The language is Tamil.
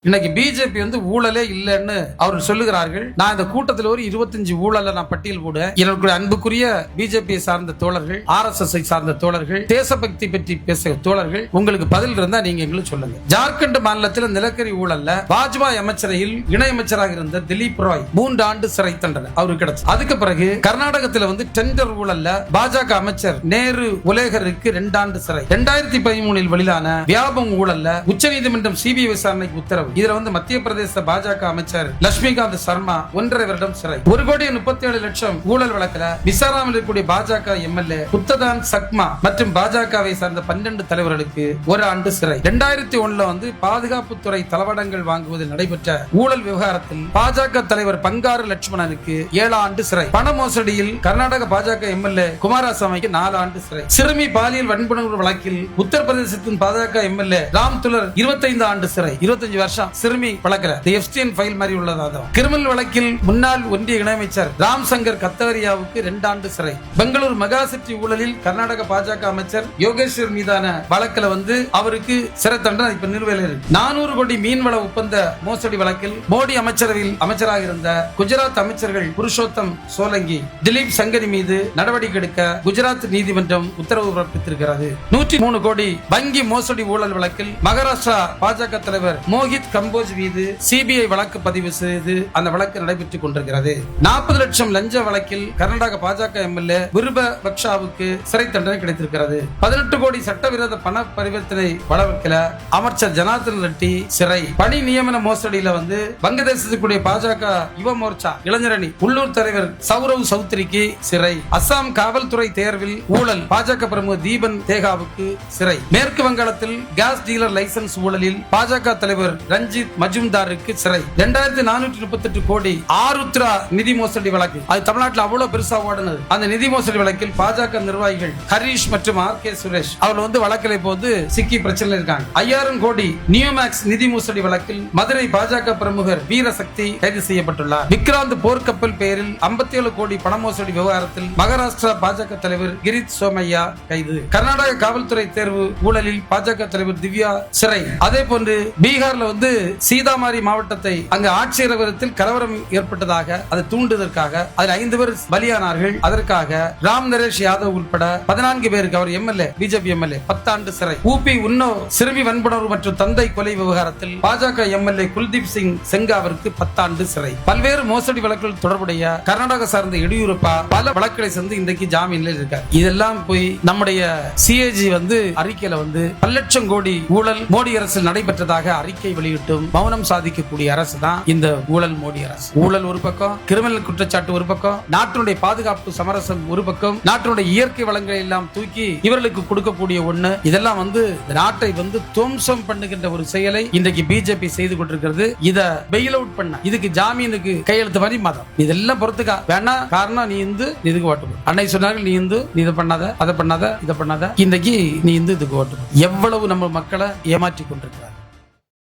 இன்னைக்கு பிஜேபி ஊழலே இல்லைன்னு அவர் சொல்லுகிறார்கள். நான் இந்த கூட்டத்தில் ஒரு 25 ஊழலை நான் பட்டியல் போட எனக்கு அன்புக்குரிய பிஜேபி சார்ந்த தோழர்கள், RSS சார்ந்த தோழர்கள், தேசபக்தி பற்றி பேசுகிற தோழர்கள், உங்களுக்கு பதில் இருந்தா நீங்க எங்களுக்கு சொல்லுங்க. ஜார்க்கண்ட் மாநிலத்தில் நிலக்கரி ஊழல்ல வாஜ்பாய் அமைச்சரையில் இணையமைச்சராக இருந்த திலீப் ராய் 3 ஆண்டு சிறை தண்டனை அவருக்கு கிடைச்சு. அதுக்கு பிறகு கர்நாடகத்தில் டெண்டர் ஊழல்ல பாஜக அமைச்சர் நேரு உலேகருக்கு 2 ஆண்டு சிறை. 2013 வெளியான வியாபம் ஊழல்ல உச்சநீதிமன்றம் CBI விசாரணைக்கு உத்தரவு. இதுல மத்திய பிரதேச பாஜக அமைச்சர் லட்சுமிகாந்த் சர்மா 1.5 வருடம் சிறை. 1,37,00,000 ஊழல் வழக்கில் விசாரணையில் இருக்கக்கூடிய பாஜக MLA புத்ததான் சக்மா மற்றும் பாஜகவை சார்ந்த 12 தலைவர்களுக்கு 1 ஆண்டு சிறை. 2001 பாதுகாப்புத்துறை தளவாடங்கள் வாங்குவதில் நடைபெற்ற ஊழல் விவகாரத்தில் பாஜக தலைவர் பங்காரு லட்சுமணனுக்கு 7 ஆண்டு சிறை. பண மோசடியில் கர்நாடக பாஜக MLA குமாரசாமிக்கு 4 ஆண்டு சிறை. சிறுமி பாலியல் வன்புணர்வு வழக்கில் உத்தரப்பிரதேசத்தின் பாஜக MLA ராம் துலர் 25 ஆண்டு சிறை. 25 வருஷம் சிறுமி வழக்கில் எஃப்ஸ்டீன் ஃபைல் மாதிரி உள்ளது. கிரிமினல் வழக்கில் முன்னாள் ஒன்றிய இணையமைச்சர் ராம் சங்கர் கத்தவரியாவுக்கு 2 ஆண்டு சிறை. பெங்களூர் மெகா சிட்டி ஊழலில் கர்நாடக பாஜக அமைச்சர் யோகேஸ்வர் மீதான வழக்கில் அவருக்கு சிறை தண்டனை இப்ப நிலுவையில் இருக்கு. 400 கோடி மீன்வள ஒப்பந்த மோசடி வழக்கில் மோடி அமைச்சரவையில் அமைச்சராக இருந்த குஜராத் அமைச்சர்கள் புருஷோத்தம் சோலங்கி, திலீப் சங்கரி மீது நடவடிக்கை எடுக்க குஜராத் நீதிமன்றம் உத்தரவு பிறப்பித்திருக்கிறது. 103 கோடி வங்கி மோசடி ஊழல் வழக்கில் மகாராஷ்டிரா பாஜக தலைவர் மோஹித் கம்போஜ் மீது CBI வழக்கு பதிவு செய்து அந்த வழக்கு நடைபெற்றுக் கொண்டிருக்கிறது. 40 லட்சம் லஞ்ச வழக்கில் கர்நாடக பாஜக MLA விருபக்ஷாவுக்கு சிறை தண்டனை கிடைத்திருக்கிறது. 18 கோடி சட்டவிரோத பண பரிவர்த்தனை வழக்கில் அமைச்சர் ஜனார்தன் ரெட்டி சிறை. பணி நியமன மோசடியில வங்கதேசத்துக்குரிய பாஜக யுவ மோர்ச்சா இளைஞரணி உள்ளூர் தலைவர் சௌரவ் சௌத்ரிக்கு சிறை. அஸ்ஸாம் காவல்துறை தேர்வில் ஊழல் பாஜக பிரமுகர் தீபன் தேகாவுக்கு சிறை. மேற்கு வங்காளத்தில் கேஸ் டீலர் லைசன்ஸ் ஊழலில் பாஜக தலைவர் ரஞ்சித் மஜும்தாருக்கு சிறை. 2438 கோடி ஆருத்ரா நிதி மோசடி வழக்கு, அது தமிழ்நாட்டில் அவ்வளவு பெருசா ஓடுனது. அந்த நிதி மோசடி வழக்கில் பாஜக நிர்வாகிகள் ஹரீஷ் மற்றும் RK சுரேஷ் அவர் வழக்கில் இப்போது சிக்கி பிரச்சனை இருக்காங்க. 5000 கோடி நியோமேக்ஸ் நிதி மோசடி வழக்கில் மதுரை பாஜக பிரமுகர் வீரசக்தி கைது செய்யப்பட்டுள்ளார். விக்ராந்த் போர்க்கப்பல் பெயரில் 57 கோடி பண மோசடி விவகாரத்தில் மகாராஷ்டிரா பாஜக தலைவர் கிரித் சோமையா கைது. கர்நாடக காவல்துறை தேர்வு ஊழலில் பாஜக தலைவர் திவ்யா சிறை. அதே போன்று பீகார்ல சீதாமாரி மாவட்டத்தை அங்கு ஆட்சியரகத்தில் கலவரம் ஏற்பட்டதாக அதை தூண்டுவதற்காக அதில் 5 பேர் பலியானார்கள். அதற்காக ராம் நரேஷ் யாதவ் உட்பட 14 பேருக்கு அவர் MLA பிஜேபி MLA 10 ஆண்டு சிறை. ஊபி உன்னோ சிறுமி வன்புணர்வு மற்றும் தந்தை கொலை விவகாரத்தில் பாஜக MLA குல்தீப் சிங் செங்காவிற்கு 10 ஆண்டு சிறை. பல்வேறு மோசடி வழக்குகள் தொடர்புடைய கர்நாடக சார்ந்த எடியூரப்பா பல வழக்குகளை சேர்ந்து இன்றைக்கு ஜாமீன்ல இருக்கார். இதெல்லாம் போய் நம்முடைய CAG அறிக்கையில 1 லட்சம் கோடி ஊழல் மோடி அரசில் நடைபெற்றதாக அறிக்கை வெளியிட்டும் மௌனம் சாதிக்கக்கூடிய அரசு தான் இந்த ஊழல் மோடி அரசு. ஊழல் ஒரு பக்கம், கிரிமினல் குற்றச்சாட்டு ஒரு பக்கம், நாட்டினுடைய பாதுகாப்பு சமரசம் ஒரு பக்கம், நாட்டினுடைய இயற்கை வளங்களை எல்லாம் தூக்கி இவர்களுக்கு கொடுக்கக்கூடிய ஒண்ணு. இதெல்லாம் நாட்டை துவம்சம் பண்ணுகின்ற ஒரு செயலை இன்றைக்கு பிஜேபி செய்து கொண்டிருக்கிறது. இத பெயில் அவுட் பண்ண, இதுக்கு ஜாமீனுக்கு கையெழுத்து மாதிரி மதம், இதெல்லாம் பொறுத்துக்கா வேணா. காரணம் நீ இதுக்கு ஓட்டு. அன்னை சொன்னார்கள் நீ நீ இதை பண்ணாத, அதை பண்ணாத, இதை பண்ணாத. இன்றைக்கு நீ இதுக்கு ஓட்டு. எவ்வளவு நம்ம மக்களை ஏமாற்றி கொண்டிருக்கிறார்.